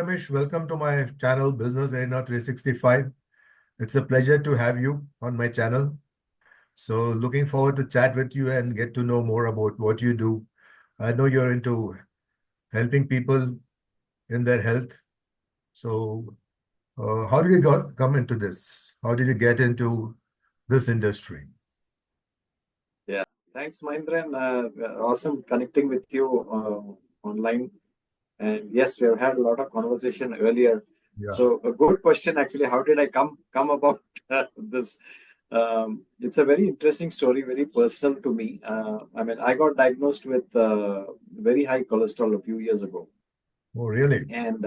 Ramesh. Welcome to my channel, Business Arena 365. It's a pleasure to have you on my channel. So, looking forward to chat with you and get to know more about what you do. I know you're into helping people in their health. So, how did you come into this? How did you get into this industry? Yeah, thanks, Mahindran. Awesome connecting with you online. And yes, we have had a lot of conversation earlier. Yeah. So a good question actually. How did I come about this? It's a very interesting story, very personal to me. I mean, I got diagnosed with very high cholesterol a few years ago, Oh, really? and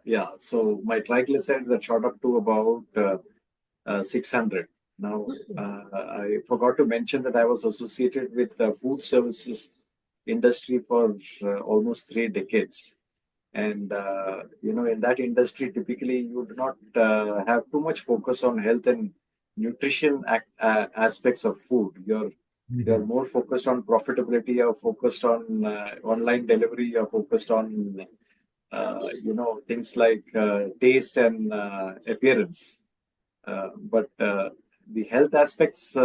yeah, so my triglycerides that shot up to about 600. Now, I forgot to mention that I was associated with the food services industry for almost 3 decades. And, in that industry, typically you do not have too much focus on health and nutrition aspects of food. You're Mhm. more focused on profitability, you're focused on online delivery, you're focused on, things like taste and appearance. But the health aspects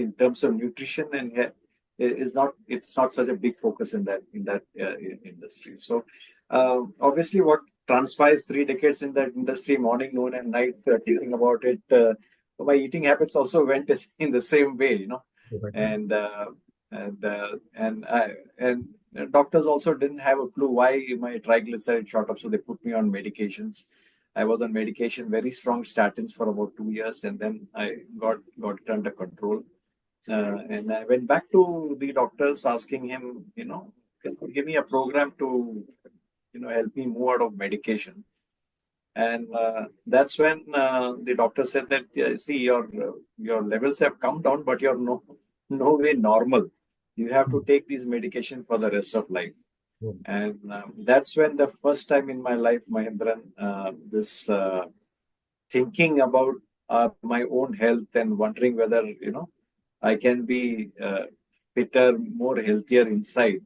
in terms of nutrition and is not it's not such a big focus in that industry. So obviously, what transpires 3 decades in that industry, morning, noon, and night, thinking about it, my eating habits also went in the same way, Perfect. and uh, and doctors also didn't have a clue why my triglyceride shot up, so they put me on medications. I was on medication, very strong statins for about 2 years, and then I got it under control. And I went back to the doctors asking him, can you give me a program to, help me move out of medication. And that's when the doctor said that, see, your levels have come down, but you're no way normal. You have to Mhm. take these medication for the rest of life. Oh, And that's when the first time in my life, Mahendran, this thinking about my own health and wondering whether I can be fitter, more healthier inside.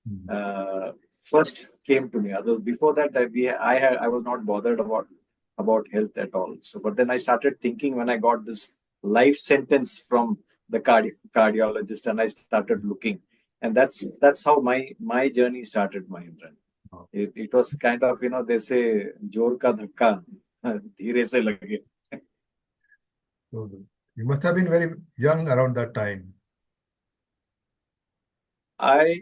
mhm. Uh, First came to me. Others before that, I was not bothered about health at all. So, but then I started thinking when I got this life sentence from the cardiologist, and I started looking, and that's how my journey started, Mahindran. Oh, It was kind of, they say जोर का धक्का धीरे से लगे. so you must have been very young around that time. I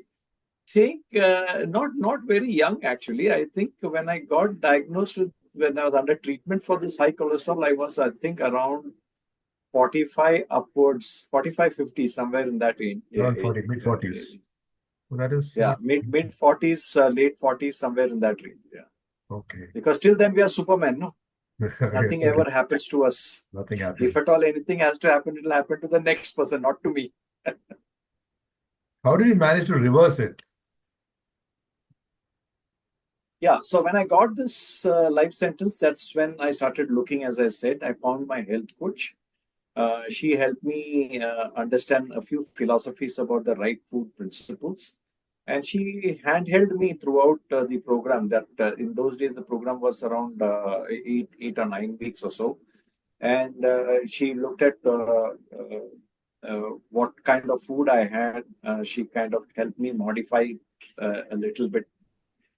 think not very young actually. I think when I got diagnosed with when I was under treatment for this high cholesterol, I was, I think, around 45 upwards, 45, 50, somewhere in that range. Around 40, mid 40s. So that is Yeah, not mid 40s, late 40s, somewhere in that range. Yeah, okay. because till then we are Superman. No, nothing Totally. ever happens to us. Nothing If happens. at all anything has to happen, it'll happen to the next person, not to me. How did you manage to reverse it? Yeah, so when I got this life sentence, that's when I started looking. As I said, I found my health coach. She helped me understand a few philosophies about the right food principles. And she handheld me throughout the program. That in those days, the program was around 8 or 9 weeks or so. And she looked at what kind of food I had. She kind of helped me modify a little bit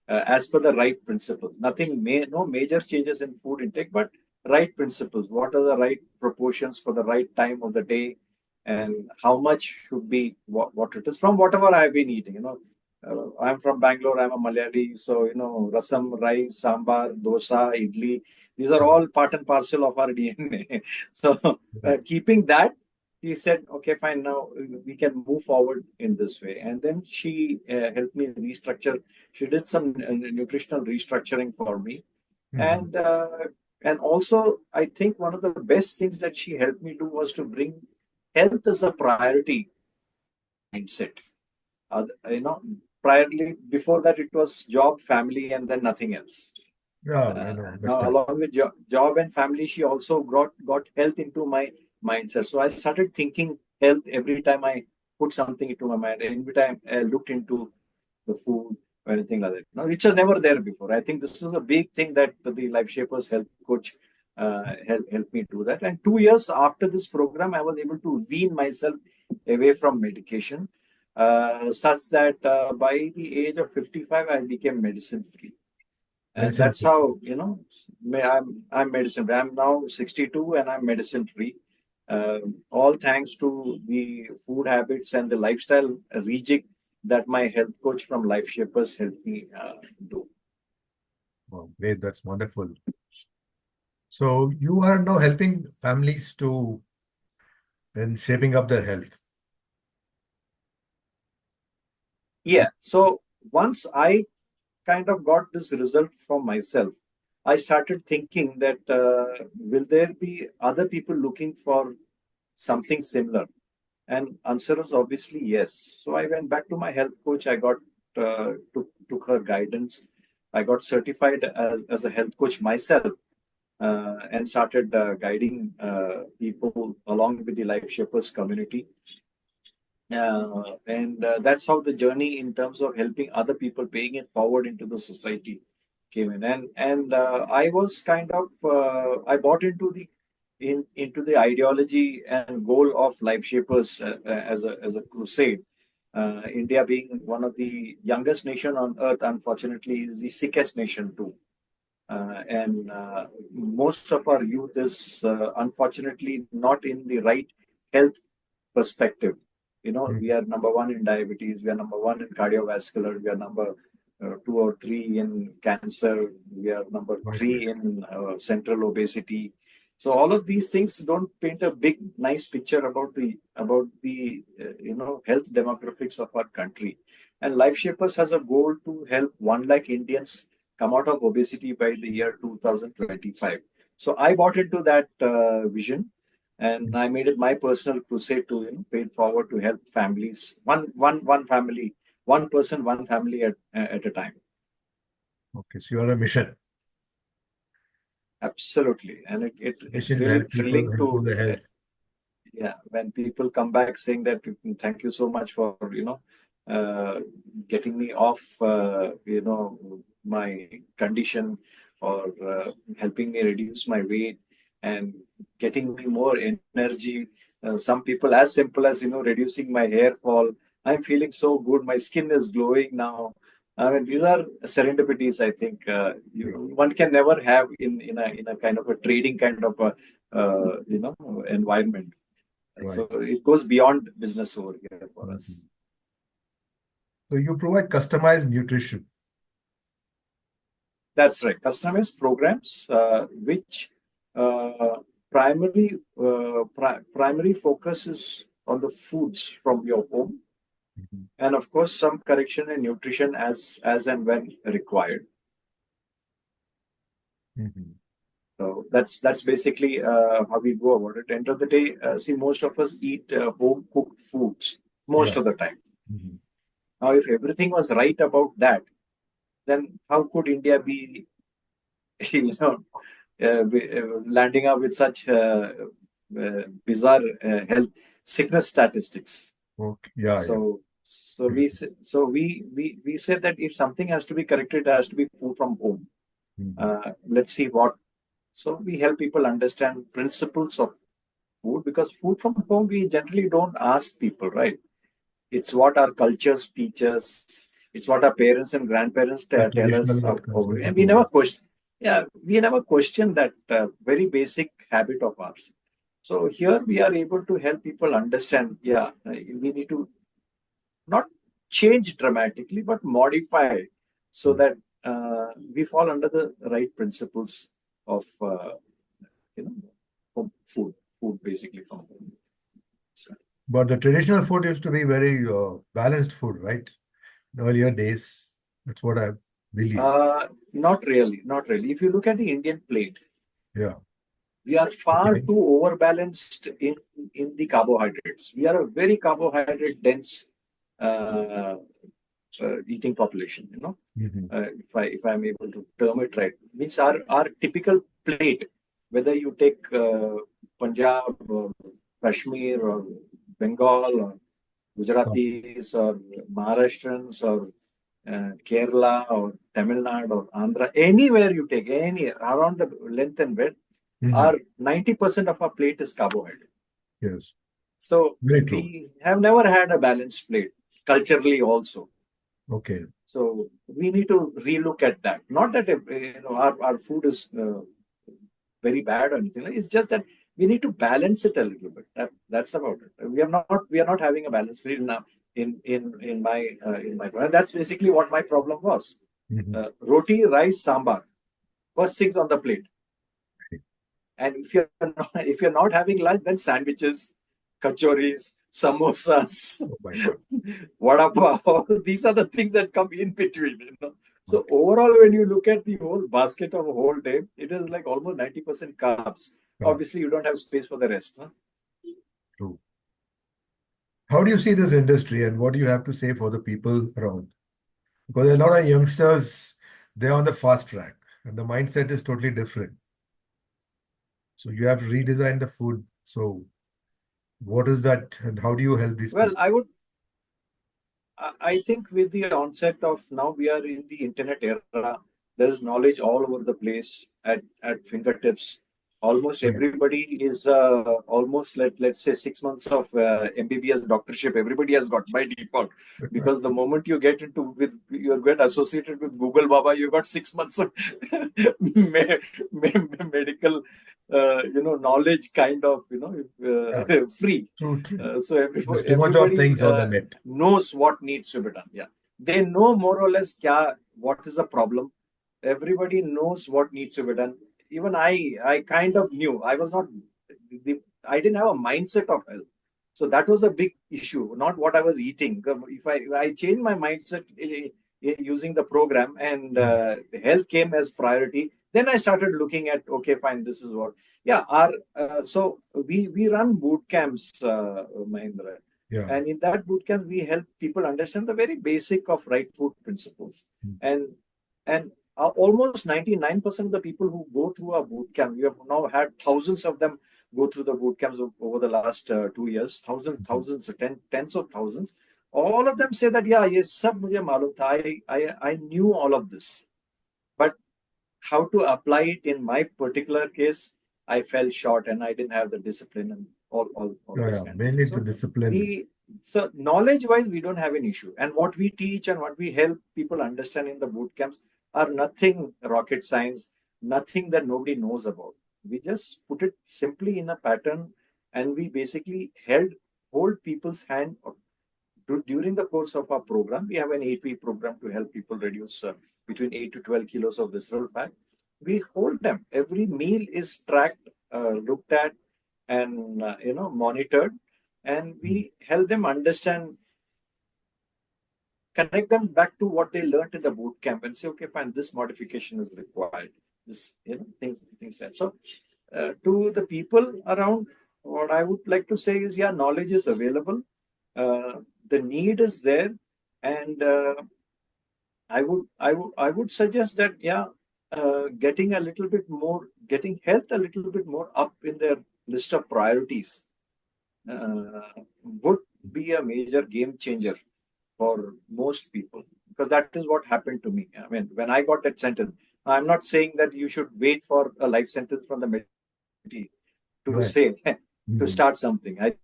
as per the right principles. No major changes in food intake, but right principles. What are the right proportions for the right time of the day, and how much should be what it is from whatever I've been eating. I'm from Bangalore. I'm a Malayali, so rasam, rice, sambar, dosa, idli. These are all part and parcel of our DNA. So Right. keeping that, he said, okay, fine, now we can move forward in this way. And then she helped me restructure. She did some nutritional restructuring for me. Mhm. And uh, and also, I think one of the best things that she helped me do was to bring health as a priority in my mindset. uh, you know Priorly, before that, it was job, family, and then nothing else. Yeah, I uh, know. Now, Understand. along with job and family, she also got health into my mindset. So I started thinking health every time I put something into my mind. Every time I looked into the food, or anything like that. No, which was never there before. I think this is a big thing that the Lifeshapers health coach helped me do that. And 2 years after this program, I was able to wean myself away from medication, such that by the age of 55, I became medicine free. And Medicine. that's how, I'm medicine free. I'm now 62 and I'm medicine free. All thanks to the food habits and the lifestyle rejig that my health coach from Lifeshapers helped me do. Oh, great. That's wonderful. So you are now helping families to in shaping up their health. Yeah. So once I kind of got this result from myself, I started thinking that will there be other people looking for something similar? And answer was obviously yes. So I went back to my health coach. I got took her guidance. I got certified as a health coach myself, and started guiding people along with the Life Shapers community. And that's how the journey in terms of helping other people, paying it forward into the society, came in. And I was kind of I bought into into the ideology and goal of Life Shapers as a crusade. India being one of the youngest nation on earth, unfortunately, is the sickest nation too. And most of our youth is unfortunately not in the right health perspective. We Mhm. are number one in diabetes, we are number one in cardiovascular, we are number two or three in cancer, we are number Right. three in central obesity. So all of these things don't paint a big, nice picture about the health demographics of our country. And Life Shapers has a goal to help 1 lakh Indians come out of obesity by the year 2025. So I bought into that vision, and I made it my personal crusade to pay it forward to help families, one family, one person, one family at a time. Okay, so you're a mission. Absolutely, and it's Mission to really help people thrilling improve to their health. yeah, when people come back saying that thank you so much for uh, getting me off my condition, or helping me reduce my weight and getting me more energy. Some people as simple as reducing my hair fall. I'm feeling so good, my skin is glowing now. I mean, these are serendipities. I think Yeah, one can never have in a kind of a trading kind of a environment. So right. it goes beyond business over here for us. Mhm. So you provide customized nutrition. That's right. Customized programs, which uh, primary focus is on the foods from your home, Mhm. and of course some correction in nutrition as and when required. Mhm. So that's basically how we go about it. End of the day, see, most of us eat home cooked foods most Yeah. of the time. Mhm. Now, if everything was right about that, then how could India be, you know, landing up with such bizarre health sickness statistics? Okay. Yeah, yeah. So we said that if something has to be corrected, it has to be food from home. Mhm. Let's see what. So we help people understand principles of food, because food from home we generally don't ask people, right? It's what our cultures teach us. It's what our parents and grandparents The tell us. traditional what comes with the And we food. never question. Yeah, we never question that very basic habit of ours. So here we are able to help people understand. Yeah, we need to not change dramatically, but modify so Mm. that we fall under the right principles of you know food basically from home. So, But the traditional food used to be very balanced food, right? In earlier days. That's what I believe. not really, not really. If you look at the Indian plate, Yeah. we are far Okay. too overbalanced in the carbohydrates. We are a very carbohydrate dense uh, eating population. Mhm. If I'm able to term it right, means our typical plate, whether you take Punjab or Kashmir or Bengal or So, Gujaratis or Maharashtrians or Kerala or Tamil Nadu or Andhra, anywhere you take, any around the length and width, Mhm. our 90% of our plate is carbohydrate. Yes. So Very true. we have never had a balanced plate culturally also. Okay. So we need to relook at that. Not that our food is very bad or anything. It's just that we need to balance it a little bit. That's about it. We are not having a balanced meal now in my. That's basically what my problem was. Mhm. Roti, rice, sambar, first things on the plate. And if you're not having lunch, then sandwiches, kachoris, samosas, Oh my God. vada pav. These are the things that come in between. So Okay. overall, when you look at the whole basket of a whole day, it is like almost 90% carbs. Yeah, Obviously, you don't have space for the rest. Huh? true. How do you see this industry and what do you have to say for the people around? Because a lot of youngsters, they're on the fast track and the mindset is totally different. So you have to redesign the food. So what is that and how do you help these Well, people? I think with the onset of now we are in the internet era, there is knowledge all over the place at fingertips. Almost Right. everybody is almost let's say 6 months of MBBS doctorship. Everybody has got by default because the moment you get into with you get associated with Google Baba, you got 6 months of medical knowledge kind of Yeah, free. true, true. So There's too much of everybody things on the net. knows what needs to be done. Yeah, they know more or less what is the problem. Everybody knows what needs to be done. Even I kind of knew. I was not. I didn't have a mindset of health, so that was a big issue. Not what I was eating. If I changed my mindset using the program and Mm. health came as priority, then I started looking at okay, fine, this is what. Yeah, our so we run boot camps, Mahendra, Yeah. and in that boot camp, we help people understand the very basic of right food principles. Mm. And almost 99% of the people who go through our boot camp, we have now had thousands of them go through the boot camps over the last 2 years, Mhm. thousands, tens of thousands. All of them say that, yeah, yes, sab mujhe malum tha. I knew all of this. But how to apply it in my particular case, I fell short and I didn't have the discipline and all Yeah, those yeah. kind of Mainly things. the So discipline. we so knowledge wise we don't have an issue. And what we teach and what we help people understand in the boot camps are nothing rocket science, nothing that nobody knows about. We just put it simply in a pattern and we basically hold people's hand during the course of our program. We have an 8-week program to help people reduce between 8 to 12 kilos of visceral fat. We hold them. Every meal is tracked, looked at, and monitored, and Mm. we help them understand, connect them back to what they learned in the boot camp, and say, okay, fine, this modification is required. This, things like that. So, to the people around, what I would like to say is, yeah, knowledge is available, the need is there, and I would suggest that, yeah, getting health a little bit more up in their list of priorities uh, would be a major game changer for most people, because that is what happened to me. I mean, when I got that sentence, I'm not saying that you should wait for a life sentence from the to Right. say to Mhm. start something. I think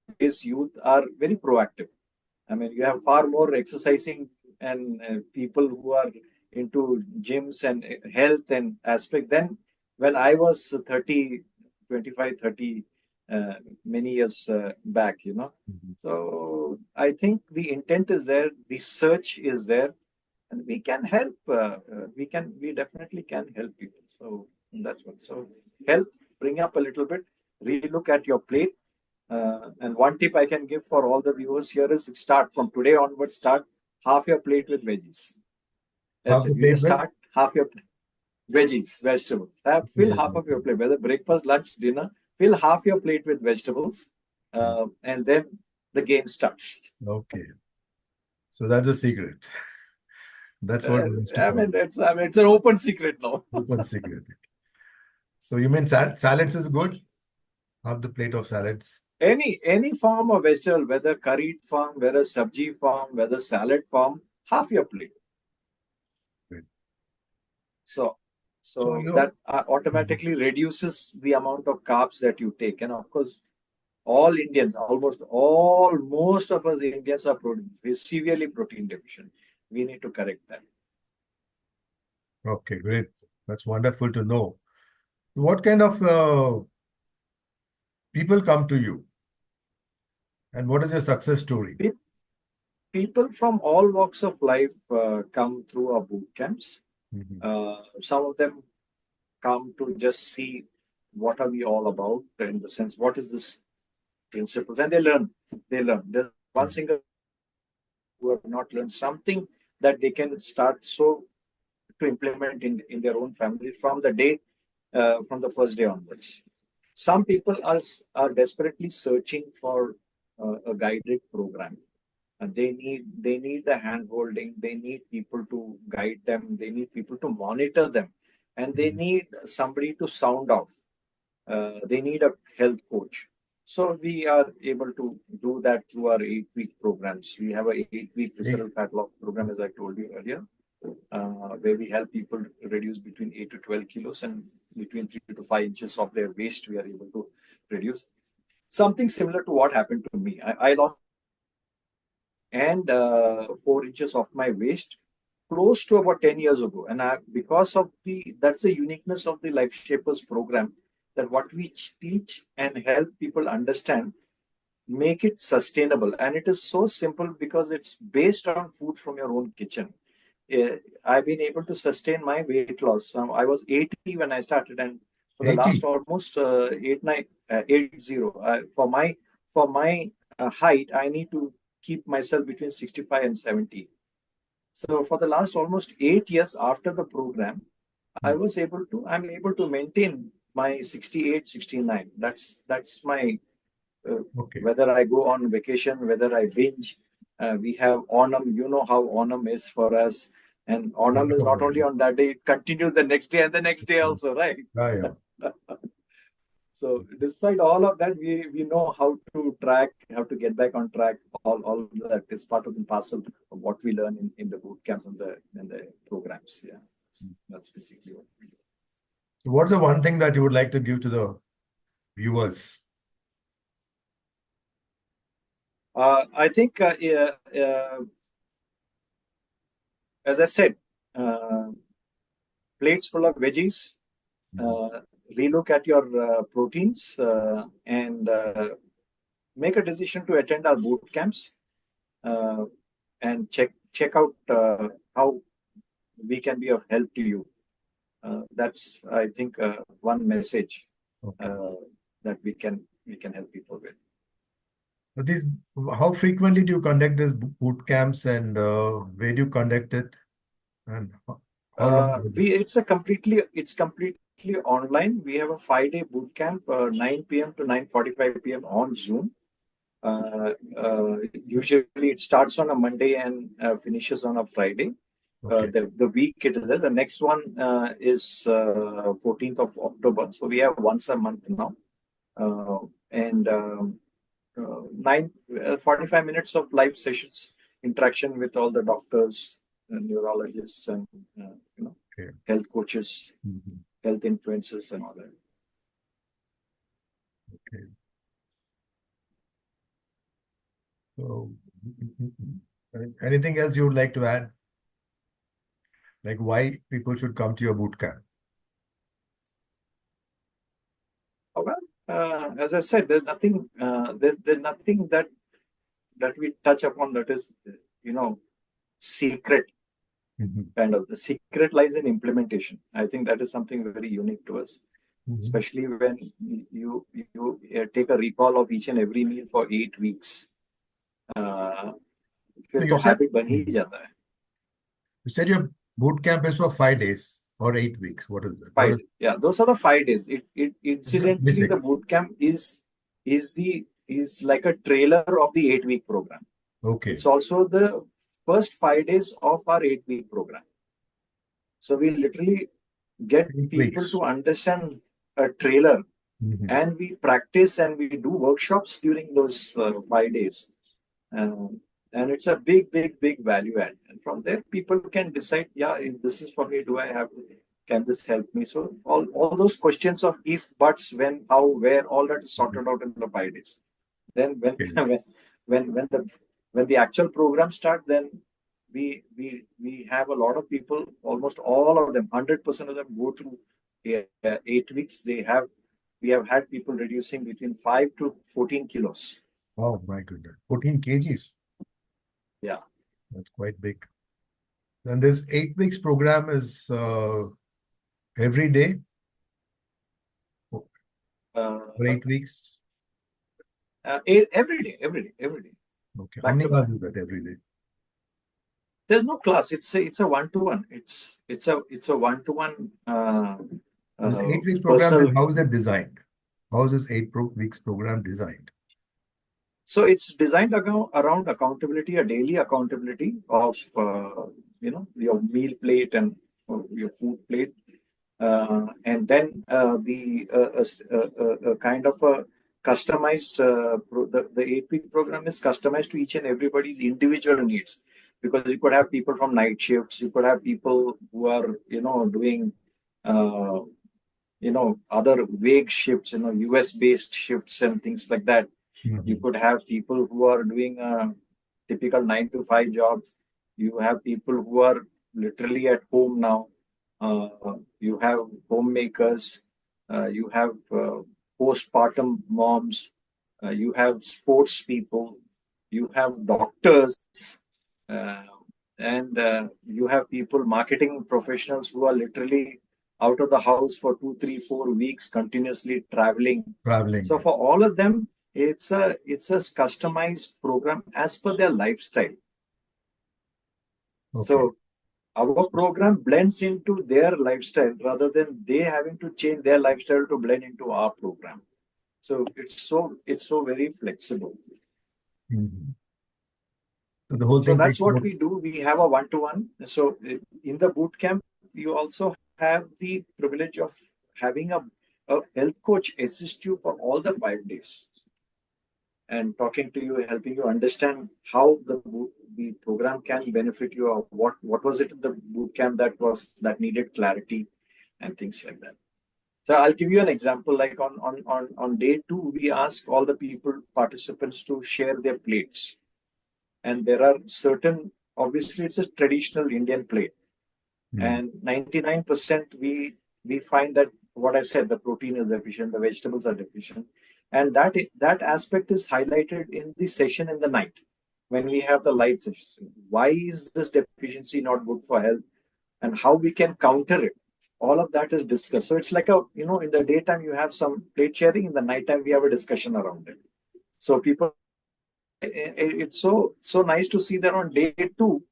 today's youth are very proactive. I mean, you have far more exercising and people who are into gyms and health and aspect than when I was 30, 25, 30, many years back. Mhm. So I think the intent is there, the search is there, and we can help. We definitely can help people. So that's what. So health, bring up a little bit, relook at your plate, and one tip I can give for all the viewers here is start from today onwards, start half your plate with veggies. That's Half the it. You plate just with start half your veggies, vegetables. Fill half of your plate, whether breakfast, lunch, dinner, fill half your plate with vegetables, Mm. and then the game starts. Okay. So that's the secret. That's what we used to I follow. mean, it's an open secret now. Open secret. So you mean salads is good? Half the plate of salads. Any form of vegetable, whether curried form, whether sabji form, whether salad form, half your plate. So so So that Mhm. automatically reduces the amount of carbs that you take. And of course, all Indians, most of us Indians are severely protein deficient. We need to correct that. Okay, great. That's wonderful to know. What kind of people come to you, and what is your success story? Pe- People from all walks of life come through our boot camps. Mhm. Some of them come to just see what are we all about, in the sense what is this principles, and they learn. There's not one Mm. single who have not learned something that they can start so to implement in their own family from the day, from the first day onwards. Some people are desperately searching for a guided program. And they need the hand holding. They need people to guide them. They need people to monitor them, and they Mhm. need somebody to sound off. They need a health coach. So we are able to do that through our 8-week programs. We have a 8-week Great. visceral fat loss program, as I told you earlier, where we help people reduce between 8 to 12 kilos, and between 3 to 5 inches of their waist we are able to reduce. Something similar to what happened to me. I lost and 4 inches of my waist close to about 10 years ago. And because of that's the uniqueness of the Life Shapers program, that what we teach and help people understand, make it sustainable. And it is so simple because it's based on food from your own kitchen. I've been able to sustain my weight loss. I was 80 when I started, and for the last 80. almost 80, for my height, I need to keep myself between 65 and 70. So for the last almost 8 years after the program, Mm. I'm able to maintain my 68, 69. That's my, uh, Okay. whether I go on vacation, whether I binge. We have Onam. You know how Onam is for us. And Onam is Wonderful. not only on that day, it continues the next day and the next day also, right? Yeah, yeah. So despite all of that, we know how to track, how to get back on track. All of that is part of the parcel of what we learn in the boot camps and the programs. Yeah, that's basically what we do. So what's the one thing that you would like to give to the viewers? I think, as I said, uh, plates full of veggies. Mhm. Uh, Relook at your proteins, and make a decision to attend our boot camps, uh, and check out how we can be of help to you. That's, I think, one message Okay. uh, that we can help people with. But how frequently do you conduct these boot camps, and where do you conduct it, and how long is it? It's completely online. We have a 5-day boot camp, 9 p.m. to 9:45 p.m. on Zoom. Usually it starts on a Monday and finishes on a Friday. Okay. The week it is there. The next one is 14th of October. So we have once a month now. And 45 minutes of live sessions, interaction with all the doctors and neurologists and Okay. health coaches, Mhm. health influencers, and all that. Okay. So, anything else you would like to add? Like why people should come to your boot camp? Oh, well, as I said, there's nothing that we touch upon that is, you know, secret. Mhm. Kind of the secret lies in implementation. I think that is something very unique to us, Mhm. especially when you take a recall of each and every meal for 8 weeks. uh, फिर So तो you said habit बन ही Mhm. जाता है. You said your boot camp is for 5 days or 8 weeks. What is it? What 5 days. Yeah, those are the 5 days. It is just incidentally, the missing? boot camp is like a trailer of the 8-week program. It's Okay. also the first 5 days of our 8-week program. So we literally get Eight people weeks. to understand a trailer, Mhm. and we practice and we do workshops during those 5 days. Um, and it's a big, big, big value add. And from there, people can decide, yeah, if this is for me, do I have to can this help me? So all those questions of if, buts, when, how, where, all that is sorted out in the 5 days. Then Okay. when the actual program start, then we have a lot of people, almost all of them, 100% of them go through 8 weeks. We have had people reducing between 5 to 14 kilos. Oh my goodness. 14 kgs. Yeah. That's quite big. And this 8 weeks program is every day for Uh, 8 weeks. every day, Okay. How back many to hours back. is that every day? There's no class. It's a one-to-one. It's a one-to-one This 8 weeks program, personal. then how is it designed? How is this weeks program designed? So it's designed around accountability, a daily accountability of your meal plate and your food plate, and then kind of a customized. The 8 week program is customized to each and everybody's individual needs, because you could have people from night shifts, you could have people who are doing uh, other vague shifts, US based shifts and things like that. You Mhm. could have people who are doing a typical 9 to 5 jobs. You have people who are literally at home now. You have homemakers. You have postpartum moms. You have sports people. You have doctors. Uh, and you have people, marketing professionals, who are literally out of the house for 2, 3, 4 weeks, continuously traveling. Traveling. So for all of them, it's a customized program as per their lifestyle. Okay. So our program blends into their lifestyle rather than they having to change their lifestyle to blend into our program. So it's so very flexible. Mhm. So the whole So thing that's takes what about we do. We have a one-to-one. So in the boot camp, you also have the privilege of having a health coach assist you for all the 5 days and talking to you, helping you understand how the program can benefit you, or what was it in the boot camp that needed clarity and things like that. So I'll give you an example. Like on day two, we ask all the people participants to share their plates, and there are certain, obviously it's a traditional Indian plate, mm, and 99% we find that what I said, the protein is deficient, the vegetables are deficient, and that aspect is highlighted in the session in the night when we have the light session. Why is this deficiency not good for health, and how we can counter it? All of that is discussed. So it's like in the daytime you have some plate sharing, in the nighttime we have a discussion around it. So people, it's so nice to see that on day two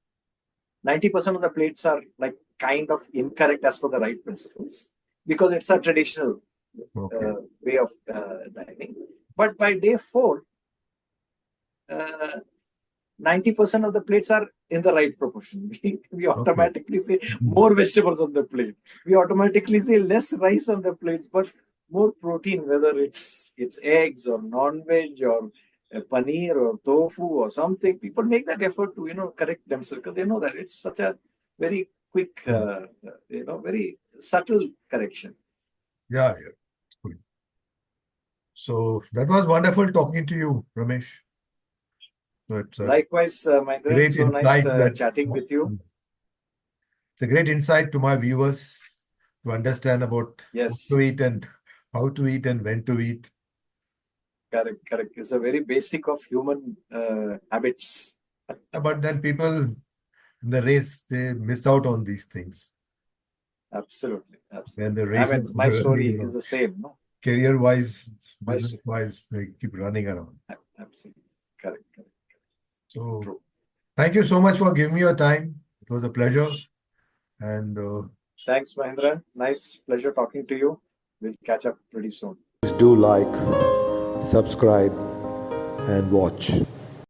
90% of the plates are like kind of incorrect as per the right principles, because it's a traditional okay. way of dining. But by day four, uh, 90% of the plates are in the right proportion. We Okay. automatically say Mhm. more vegetables on the plate. We automatically say less rice on the plates, but more protein, whether it's eggs or non-veg or paneer or tofu or something. People make that effort to correct themselves, because they know that it's such a very quick, very subtle correction. Yeah, yeah. Good. So that was wonderful talking to you, Ramesh. So it's a Likewise, Mahendran, great so nice insight that chatting with you. it's a great insight to my viewers to understand about what to Yes, eat and how to eat and when to eat. correct, correct. It's a very basic of human habits. But then people in the race, they miss out on these things. Absolutely, When the absolutely. I race mean, is my running, story is the same, no? career-wise, My story. business-wise, they keep running around. Absolutely. Correct, correct. So True. thank you so much for giving me your time. It was a pleasure. And Thanks, Mahendran. Nice pleasure talking to you. We'll catch up pretty soon. Do like, subscribe, and watch.